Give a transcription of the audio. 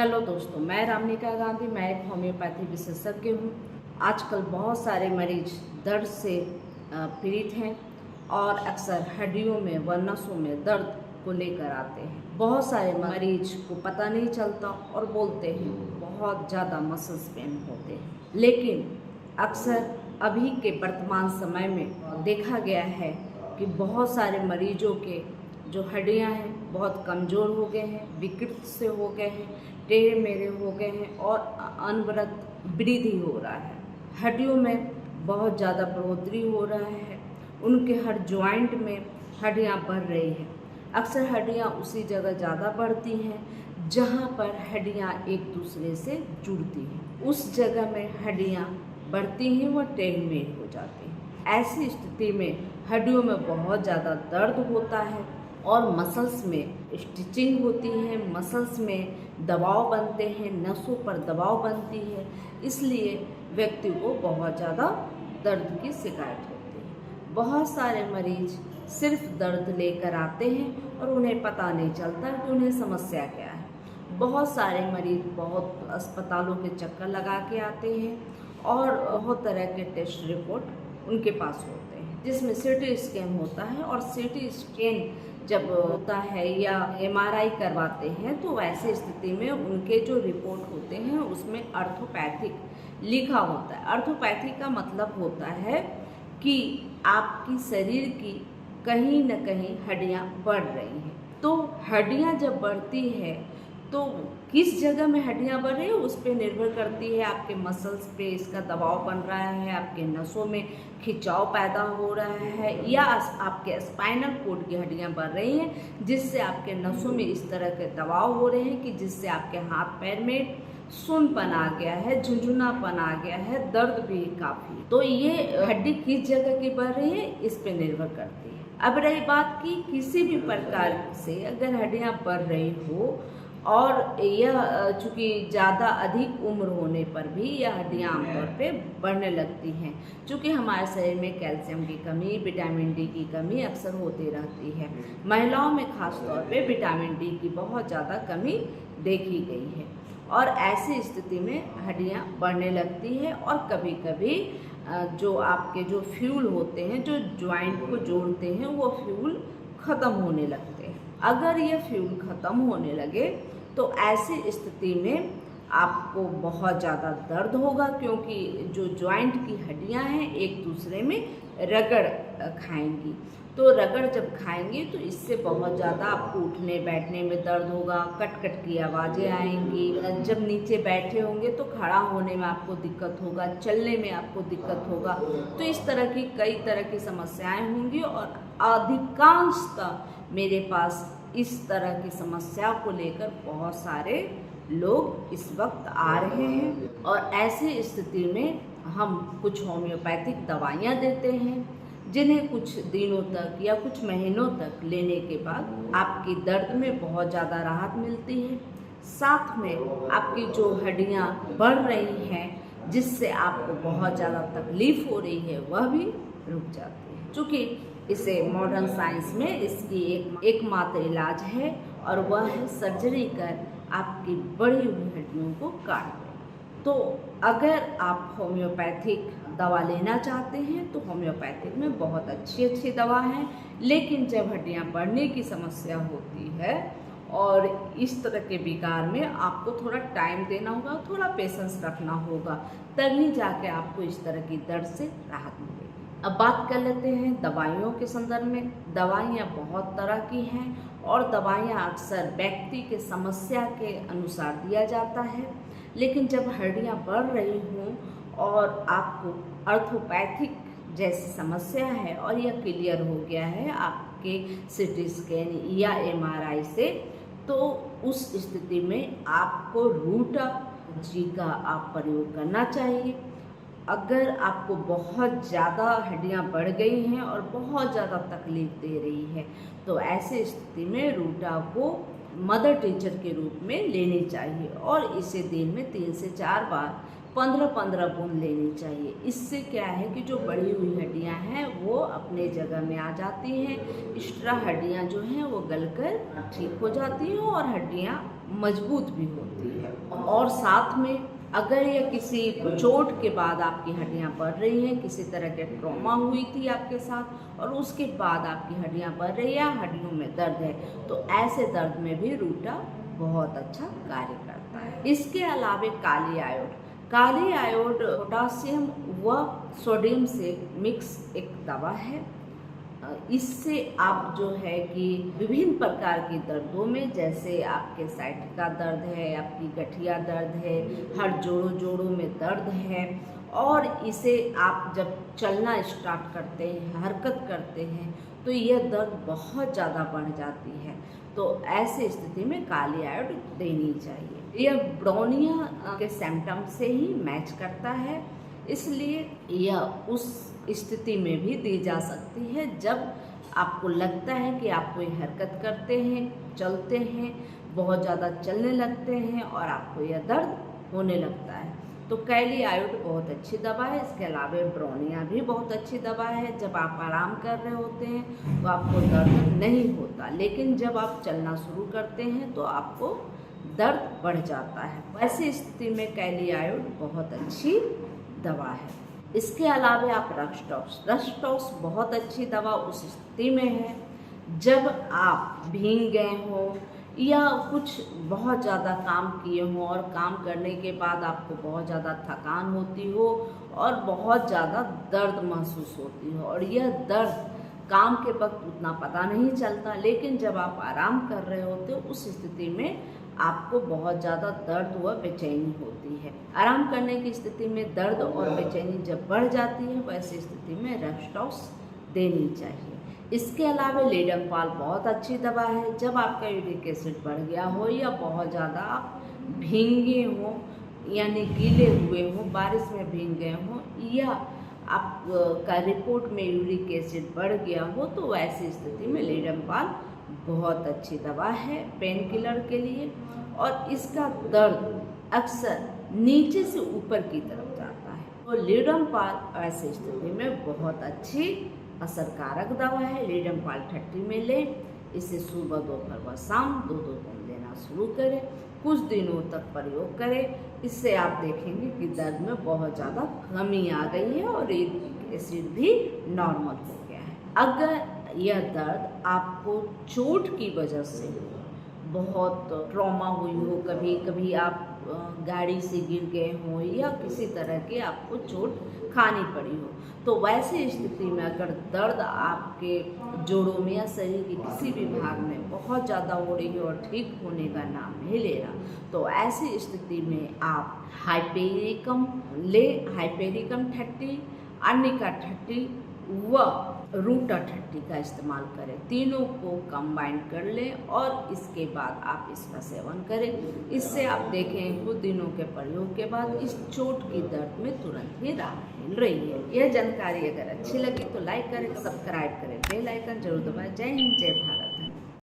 Hello दोस्तों, मैं रामनिका गांधी। मैं एक होम्योपैथी विशेषज्ञ हूँ। आजकल बहुत सारे मरीज दर्द से पीड़ित हैं और अक्सर हड्डियों में व नसों में दर्द को लेकर आते हैं। बहुत सारे मरीज को पता नहीं चलता और बोलते हैं बहुत ज़्यादा मसल्स पेन होते हैं, लेकिन अक्सर अभी के वर्तमान समय में देखा गया है कि बहुत सारे मरीजों के जो हड्डियां हैं बहुत कमज़ोर हो गए हैं, विकृत से हो गए हैं, टेढ़े मेढ़े हो गए हैं और अनवरत वृद्धि हो रहा है। हड्डियों में बहुत ज़्यादा बढ़ोतरी हो रहा है। उनके हर जॉइंट में हड्डियां बढ़ रही हैं। अक्सर हड्डियां उसी जगह ज़्यादा बढ़ती हैं जहां पर हड्डियां एक दूसरे से जुड़ती हैं। उस जगह में हड्डियां बढ़ती हैं व टेढ़ी मेढ़ी हो जाती हैं। ऐसी स्थिति में हड्डियों में बहुत ज़्यादा दर्द होता है और मसल्स में स्टिचिंग होती है, मसल्स में दबाव बनते हैं, नसों पर दबाव बनती है। इसलिए व्यक्ति को बहुत ज़्यादा दर्द की शिकायत होती है। बहुत सारे मरीज सिर्फ दर्द लेकर आते हैं और उन्हें पता नहीं चलता कि उन्हें समस्या क्या है। बहुत सारे मरीज बहुत अस्पतालों के चक्कर लगा के आते हैं और बहुत तरह के टेस्ट रिपोर्ट उनके पास होते हैं, जिसमें सीटी स्कैन होता है। और सीटी स्कैन जब होता है या एमआरआई करवाते हैं तो ऐसी स्थिति में उनके जो रिपोर्ट होते हैं उसमें ऑर्थोपैथिक लिखा होता है। ऑर्थोपैथिक का मतलब होता है कि आपकी शरीर की कहीं न कहीं हड्डियां बढ़ रही हैं। तो हड्डियां जब बढ़ती है तो किस जगह में हड्डियां बढ़ रही है उस पर निर्भर करती है। आपके मसल्स पे इसका दबाव बन रहा है, आपके नसों में खिंचाव पैदा हो रहा है, या आपके स्पाइनल कॉर्ड की हड्डियां बढ़ रही हैं जिससे आपके नसों में इस तरह के दबाव हो रहे हैं कि जिससे आपके हाथ पैर में सुनपन आ गया है, झुंझुनापन आ गया है, दर्द भी काफ़ी। तो ये हड्डी किस जगह की बढ़ रही है इस पर निर्भर करती है। अब रही बात की किसी भी प्रकार से अगर हड्डियां बढ़ रही हो और यह चूँकि ज़्यादा अधिक उम्र होने पर भी यह हड्डियाँ आमतौर पे बढ़ने लगती हैं। चूँकि हमारे शरीर में कैल्शियम की कमी, विटामिन डी की कमी अक्सर होती रहती है। महिलाओं में खास तौर पे विटामिन डी की बहुत ज़्यादा कमी देखी गई है और ऐसी स्थिति में हड्डियाँ बढ़ने लगती है। और कभी कभी जो आपके जो फ्यूल होते हैं, जो ज्वाइंट को जोड़ते हैं, वो फ्यूल ख़त्म होने लगते हैं। अगर ये फ्यूल ख़त्म होने लगे तो ऐसी स्थिति में आपको बहुत ज़्यादा दर्द होगा, क्योंकि जो जॉइंट की हड्डियां हैं एक दूसरे में रगड़ खाएंगी। तो रगड़ जब खाएंगी तो इससे बहुत ज़्यादा आपको उठने बैठने में दर्द होगा, कट कट की आवाज़ें आएंगी। जब नीचे बैठे होंगे तो खड़ा होने में आपको दिक्कत होगा, चलने में आपको दिक्कत होगा। तो इस तरह की कई तरह की समस्याएं होंगी और अधिकांशतः मेरे पास इस तरह की समस्या को लेकर बहुत सारे लोग इस वक्त आ रहे हैं। और ऐसी स्थिति में हम कुछ होम्योपैथिक दवाइयाँ देते हैं जिन्हें कुछ दिनों तक या कुछ महीनों तक लेने के बाद आपकी दर्द में बहुत ज़्यादा राहत मिलती है। साथ में आपकी जो हड्डियाँ बढ़ रही हैं जिससे आपको बहुत ज़्यादा तकलीफ़ हो रही है वह भी रुक जाती है। चूँकि इसे मॉडर्न साइंस में इसकी एकमात्र इलाज है और वह है सर्जरी कर आपकी बढ़ी हुई हड्डियों को काट दें। तो अगर आप होम्योपैथिक दवा लेना चाहते हैं तो होम्योपैथिक में बहुत अच्छी अच्छी दवा है, लेकिन जब हड्डियां बढ़ने की समस्या होती है और इस तरह के विकार में आपको थोड़ा टाइम देना होगा, थोड़ा पेशेंस रखना होगा, तभी जाके आपको इस तरह की दर्द से राहत मिलेगी। अब बात कर लेते हैं दवाइयों के संदर्भ में। दवाइयाँ बहुत तरह की हैं और दवाइयाँ अक्सर व्यक्ति के समस्या के अनुसार दिया जाता है। लेकिन जब हड्डियाँ बढ़ रही हों और आपको ऑर्थोपैथिक जैसी समस्या है और यह क्लियर हो गया है आपके सीटी स्कैन या एमआरआई से, तो उस स्थिति में आपको रूटा जी का आप प्रयोग करना चाहिए। अगर आपको बहुत ज़्यादा हड्डियां बढ़ गई हैं और बहुत ज़्यादा तकलीफ दे रही है तो ऐसे स्थिति में रूटा को मदर टीचर के रूप में लेनी चाहिए और इसे दिन में 3 से 4 बार 15-15 बूंद लेनी चाहिए। इससे क्या है कि जो बढ़ी हुई हड्डियां हैं वो अपने जगह में आ जाती हैं, एक्स्ट्रा हड्डियां जो हैं वो गलकर ठीक हो जाती हैं और हड्डियां मजबूत भी होती है। और साथ में अगर ये किसी चोट के बाद आपकी हड्डियां बढ़ रही हैं, किसी तरह के ट्रॉमा हुई थी आपके साथ और उसके बाद आपकी हड्डियां बढ़ रही है, हड्डियों में दर्द है, तो ऐसे दर्द में भी रूटा बहुत अच्छा कार्य करता है। इसके अलावा काली आयोड पोटासियम व सोडियम से मिक्स एक दवा है। इससे आप जो है कि विभिन्न प्रकार की दर्दों में, जैसे आपके साइड का दर्द है, आपकी गठिया दर्द है, हर जोड़ों में दर्द है, और इसे आप जब चलना स्टार्ट करते हैं, हरकत करते हैं, तो यह दर्द बहुत ज़्यादा बढ़ जाती है। तो ऐसी स्थिति में काली आयोड देनी चाहिए। यह ब्रोनिया के सिम्टम से ही मैच करता है, इसलिए यह उस स्थिति में भी दी जा सकती है जब आपको लगता है कि आप कोई हरकत करते हैं, चलते हैं, बहुत ज़्यादा चलने लगते हैं और आपको यह दर्द होने लगता है। तो काली आयोड बहुत अच्छी दवा है। इसके अलावा ब्रोनिया भी बहुत अच्छी दवा है। जब आप आराम कर रहे होते हैं तो आपको दर्द नहीं होता, लेकिन जब आप चलना शुरू करते हैं तो आपको दर्द बढ़ जाता है। ऐसी स्थिति में काली आयोड बहुत अच्छी दवा है। इसके अलावा आप रक्सटॉक्स बहुत अच्छी दवा उस स्थिति में है जब आप भीग गए हों या कुछ बहुत ज़्यादा काम किए हों और काम करने के बाद आपको बहुत ज़्यादा थकान होती हो और बहुत ज़्यादा दर्द महसूस होती हो, और यह दर्द काम के वक्त उतना पता नहीं चलता, लेकिन जब आप आराम कर रहे होते हो उस स्थिति में आपको बहुत ज़्यादा दर्द व बेचैनी होती है। आराम करने की स्थिति में दर्द और बेचैनी जब बढ़ जाती है, वैसी स्थिति में रक्सटॉक्स देनी चाहिए। इसके अलावा लीडमपाल बहुत अच्छी दवा है। जब आपका यूरिक एसिड बढ़ गया हो या बहुत ज़्यादा आप भीगे हों, यानी गीले हुए हों, बारिश में भीग गए हों, या आपका रिपोर्ट में यूरिक एसिड बढ़ गया हो, तो ऐसी स्थिति में लीडमपाल बहुत अच्छी दवा है पेन किलर के लिए। और इसका दर्द अक्सर नीचे से ऊपर की तरफ जाता है, तो लीडमपाल ऐसी स्थिति में बहुत अच्छी असरकारक दवा है। लीडमपाल 30 में लें। इसे सुबह, दोपहर व शाम 2-2 बूंद लेना शुरू करें। कुछ दिनों तक प्रयोग करें। इससे आप देखेंगे कि दर्द में बहुत ज़्यादा कमी आ गई है और यूरिक एसिड भी नॉर्मल हो गया है। अगर यह दर्द आपको चोट की वजह से बहुत ट्रॉमा हुई हो, कभी कभी आप गाड़ी से गिर गए हों या किसी तरह के आपको चोट खानी पड़ी हो, तो वैसे स्थिति में अगर दर्द आपके जोड़ों में या शरीर के किसी भी भाग में बहुत ज़्यादा हो रही है और ठीक होने का नाम नहीं ले रहा, तो ऐसी स्थिति में आप हाइपेरिकम 30, अर्निका 30 व रूटा 30 का इस्तेमाल करें। तीनों को कंबाइन कर लें और इसके बाद आप इसका सेवन करें। इससे आप देखें कुछ दिनों के प्रयोग के बाद इस चोट की दर्द में तुरंत ही राहत मिल रही है। यह जानकारी अगर अच्छी लगी तो लाइक करें, सब्सक्राइब करें, बेल आइकन जरूर दबाएं। जय हिंद, जय भारत।